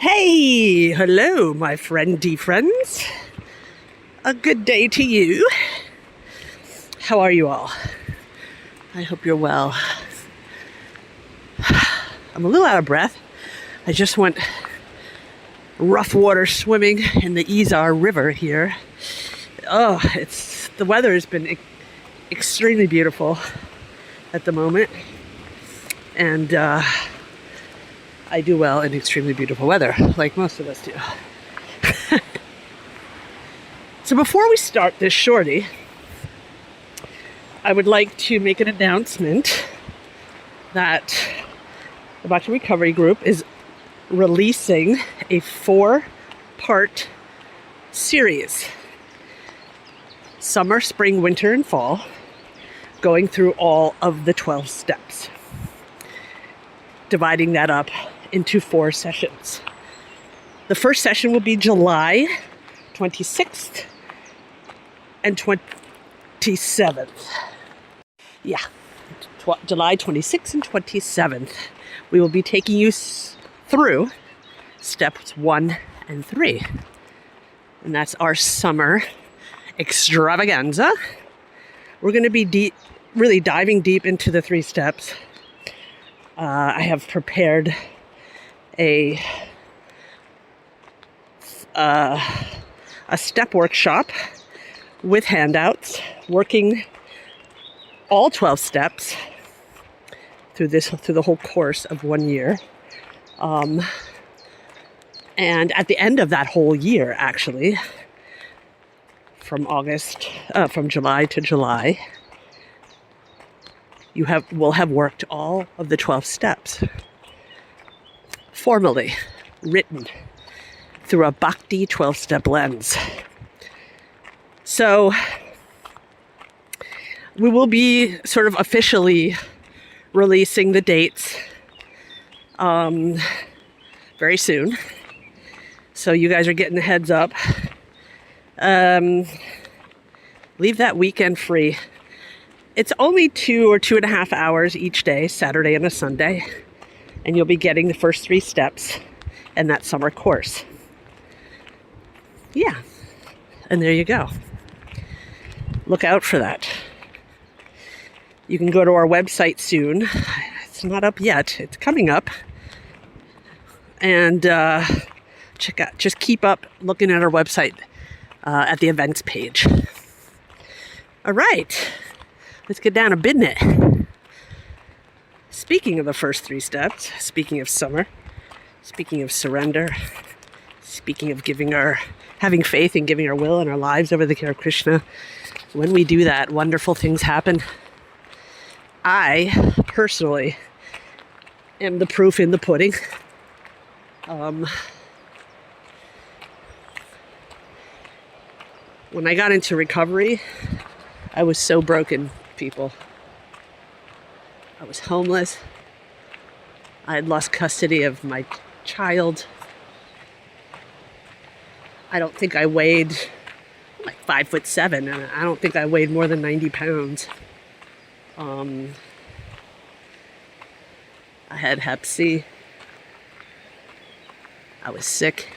Hey, hello, my friendy friends. A good day to you. How are you all? I hope you're well. I'm a little out of breath. I just went rough water swimming in the Izar River here. Oh, the weather has been extremely beautiful at the moment. And I do well in extremely beautiful weather, like most of us do. So before we start this shorty, I would like to make an announcement that the Bhakti Recovery Group is releasing a 4-part series. Summer, spring, winter, and fall, going through all of the 12 steps. Dividing that up into 4 sessions. The first session will be July 26th and 27th. Yeah, July 26th and 27th. We will be taking you through steps 1 and 3. And that's our summer extravaganza. We're going to be really diving deep into the 3 steps. I have prepared a step workshop with handouts, working all 12 steps through the whole course of 1 year. And at the end of that whole year, actually, from July to July, will have worked all of the 12 steps, formally written through a Bhakti 12-step lens. So we will be sort of officially releasing the dates very soon. So you guys are getting the heads up. Leave that weekend free. It's only 2 or 2.5 hours each day, Saturday and a Sunday, and you'll be getting the first 3 steps in that summer course. Yeah, and there you go. Look out for that. You can go to our website soon. It's not up yet. It's coming up. And check out. Just keep up looking at our website at the events page. All right. Let's get down to business. Speaking of the first 3 steps, speaking of summer, speaking of surrender, speaking of having faith in giving our will and our lives over the care of Krishna, when we do that, wonderful things happen. I, personally, am the proof in the pudding. When I got into recovery, I was so broken, people. I was homeless. I had lost custody of my child. I don't think I weighed, like 5'7", and I don't think I weighed more than 90 pounds. I had Hep C. I was sick.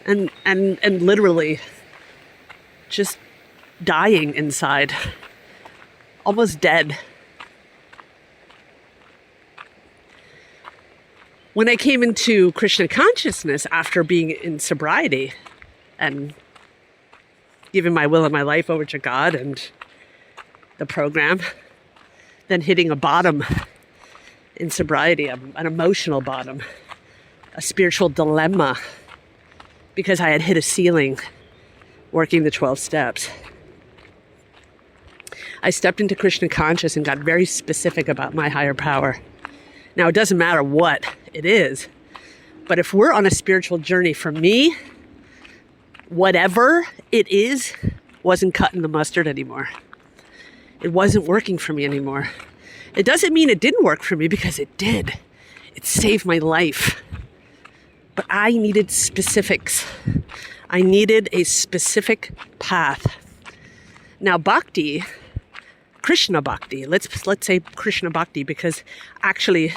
And literally just dying inside, almost dead. When I came into Krishna consciousness after being in sobriety and giving my will and my life over to God and the program, then hitting a bottom in sobriety, an emotional bottom, a spiritual dilemma, because I had hit a ceiling working the 12 steps. I stepped into Krishna conscious and got very specific about my higher power. Now, it doesn't matter what it is, but if we're on a spiritual journey, for me, whatever it is wasn't cutting the mustard anymore. It wasn't working for me anymore. It doesn't mean it didn't work for me, because it did. It saved my life. But I needed specifics. I needed a specific path. Now, Bhakti, Krishna Bhakti, let's say Krishna Bhakti, because actually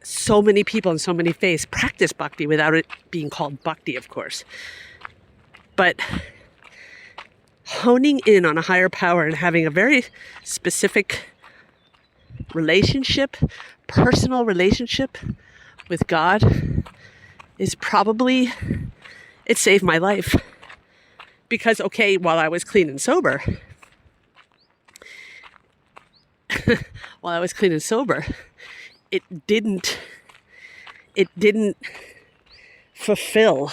so many people in so many faiths practice bhakti without it being called bhakti, of course. But honing in on a higher power and having a very specific relationship, personal relationship with God is probably, it saved my life. Because, okay, while I was clean and sober, it didn't fulfill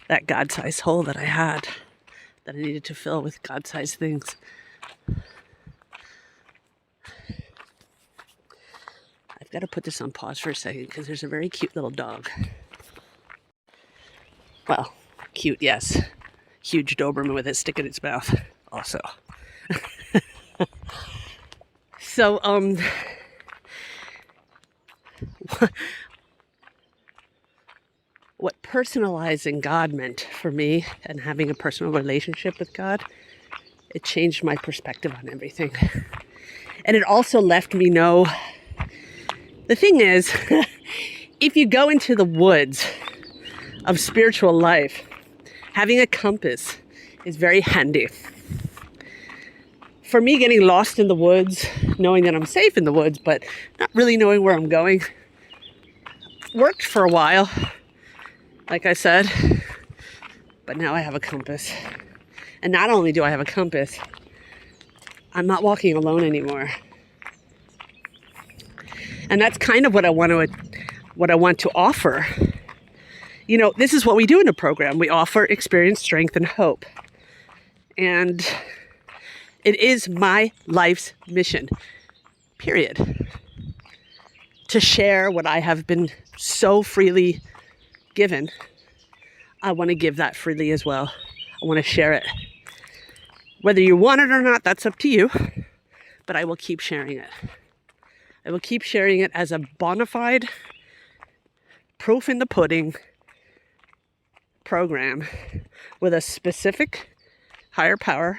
that God-sized hole that I had, that I needed to fill with God-sized things. I've got to put this on pause for a second because there's a very cute little dog. Well, cute, yes. Huge Doberman with a stick in its mouth, also. So, what personalizing God meant for me and having a personal relationship with God, it changed my perspective on everything. And it also left me know, the thing is, if you go into the woods of spiritual life, having a compass is very handy. For me, getting lost in the woods, knowing that I'm safe in the woods, but not really knowing where I'm going, worked for a while, like I said, but now I have a compass. And not only do I have a compass, I'm not walking alone anymore. And that's kind of what I want to offer. You know, this is what we do in the program. We offer experience, strength, and hope. And it is my life's mission, period. To share what I have been so freely given. I want to give that freely as well. I want to share it. Whether you want it or not, that's up to you. But I will keep sharing it. I will keep sharing it as a bona fide, proof in the pudding program with a specific higher power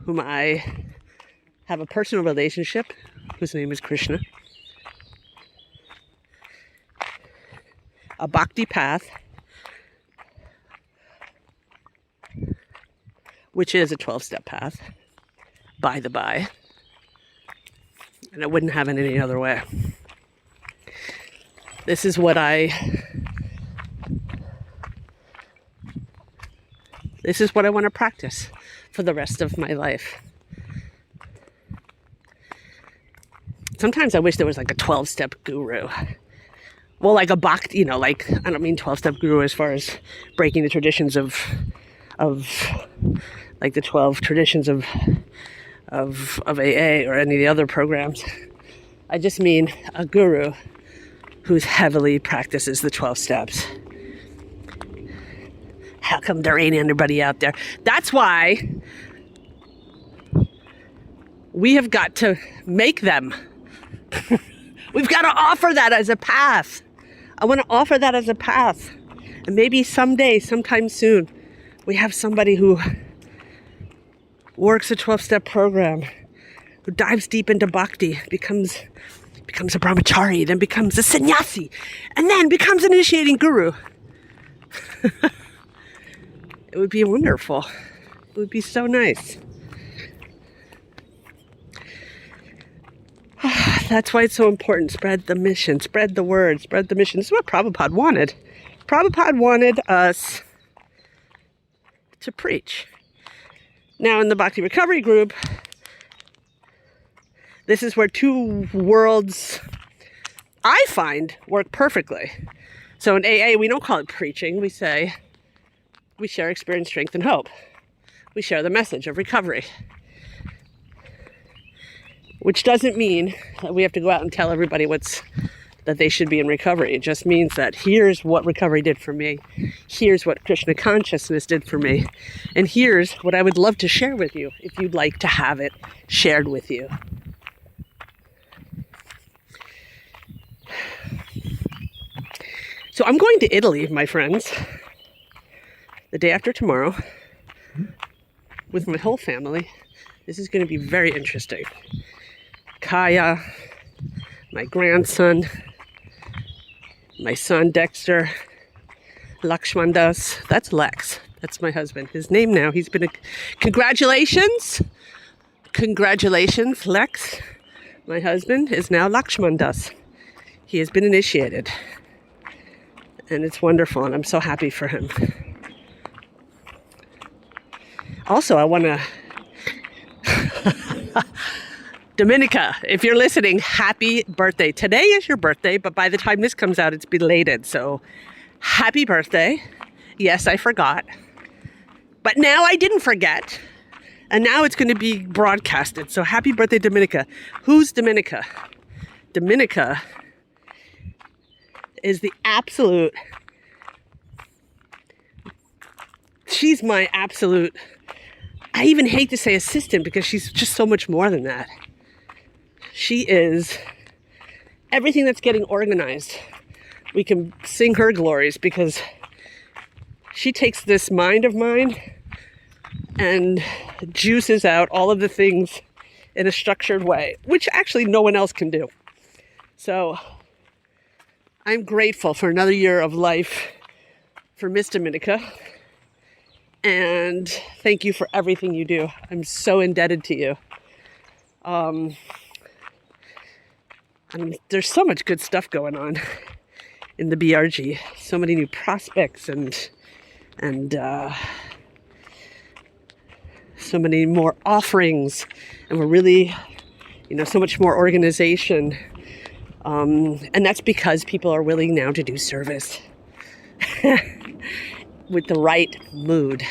whom I have a personal relationship, whose name is Krishna, a bhakti path, which is a 12-step path, by the by, and I wouldn't have it any other way. This is what I want to practice for the rest of my life. Sometimes I wish there was like a 12-step guru. Well, like a bhakti, like, I don't mean 12-step guru as far as breaking the traditions of like the 12 traditions of AA or any of the other programs. I just mean a guru who heavily practices the 12 steps. How come there ain't anybody out there? That's why we have got to make them. We've got to offer that as a path. I want to offer that as a path. And maybe someday, sometime soon, we have somebody who works a 12-step program, who dives deep into bhakti, becomes a brahmachari, then becomes a sannyasi, and then becomes an initiating guru. It would be wonderful. It would be so nice. That's why it's so important. Spread the mission, spread the word, spread the mission. This is what Prabhupada wanted. Prabhupada wanted us to preach. Now in the Bhakti Recovery Group, this is where two worlds, I find, work perfectly. So in AA, we don't call it preaching. We say, we share experience, strength, and hope. We share the message of recovery. Which doesn't mean that we have to go out and tell everybody that they should be in recovery. It just means that here's what recovery did for me. Here's what Krishna consciousness did for me. And here's what I would love to share with you if you'd like to have it shared with you. So I'm going to Italy, my friends, the day after tomorrow with my whole family. This is going to be very interesting. Kaya, my grandson, my son Dexter, Lakshman Das. That's Lex. That's my husband. His name now. He's been congratulations. Congratulations, Lex. My husband is now Lakshman Das. He has been initiated. And it's wonderful, and I'm so happy for him. Also, I want to... Dominica, if you're listening, happy birthday. Today is your birthday, but by the time this comes out, it's belated. So, happy birthday. Yes, I forgot. But now I didn't forget. And now it's going to be broadcasted. So, happy birthday, Dominica. Who's Dominica? Dominica is the absolute... She's my absolute... I even hate to say assistant because she's just so much more than that. She is everything that's getting organized. We can sing her glories because she takes this mind of mine and juices out all of the things in a structured way, which actually no one else can do. So I'm grateful for another year of life for Miss Dominica. And thank you for everything you do. I'm so indebted to you. There's so much good stuff going on in the BRG. So many new prospects and so many more offerings. And we're really, so much more organization. And that's because people are willing now to do service. With the right mood.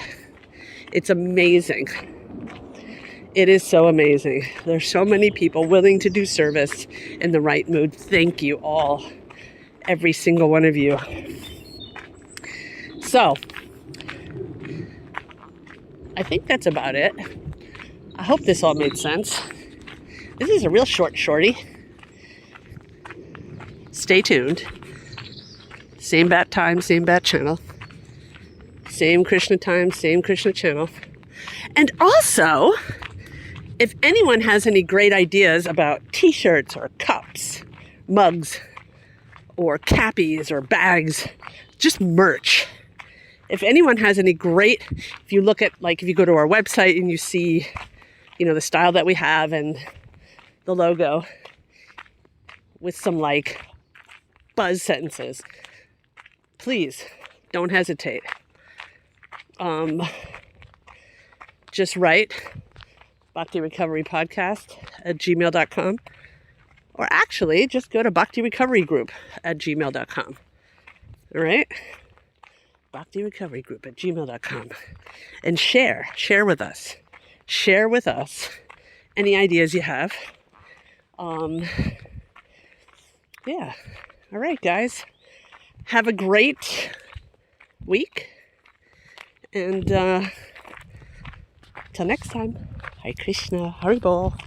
It's amazing. It is so amazing. There's so many people willing to do service in the right mood. Thank you all. Every single one of you. So, I think that's about it. I hope this all made sense. This is a real shorty. Stay tuned. Same bat time, same bat channel. Same Krishna time, same Krishna channel. And also, if anyone has any great ideas about t-shirts or cups, mugs, or cappies or bags, just merch. If anyone has any great, if you look at, if you go to our website and you see, the style that we have and the logo with some buzz sentences, please don't hesitate. Just write Bhakti Recovery Podcast at gmail.com, or actually just go to Bhakti Recovery Group at gmail.com. All right? Bhakti Recovery Group at gmail.com. And share with us. Share with us any ideas you have. Yeah. All right, guys. Have a great week. And till next time, Hare Krishna, Haribol.